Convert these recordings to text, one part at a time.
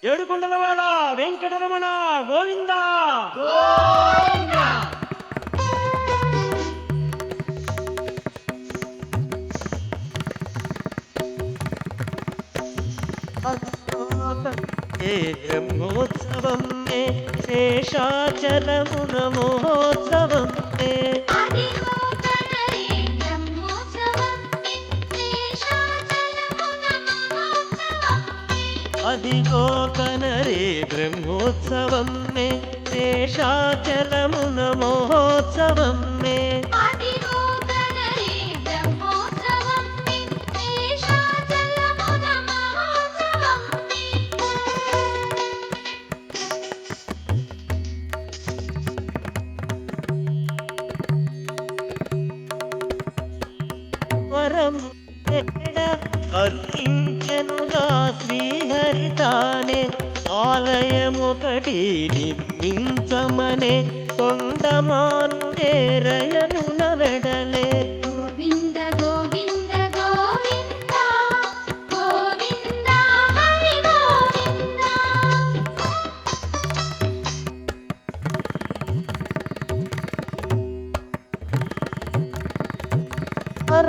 ఏడుకొండలవాడ వెంకటరమణ గోవింద బ్రహ్మోత్సవం శేషాచలమున మహోత్సవం అదిగో కనరే బ్రహ్మోత్సవం శేషాచలమున మహోత్సవం వరం అర్పించనుగా శ్రీహరితానే ఆలయమొకటి నిర్మించమనే కొండమానుడేరయను వెడలే గోవింద గోవింద గోవింద గోవింద హరి గోవింద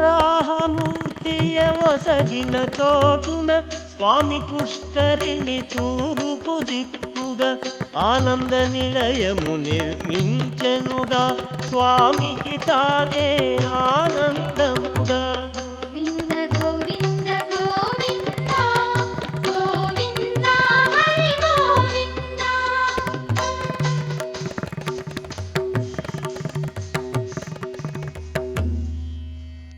వరాహమూర్తియ వసగిన చోటున స్వామి పుష్కరిణి తూర్పు దిక్కుగా ఆనంద నిలయము నిర్మించెనుగా స్వామికి తానే ఆనందం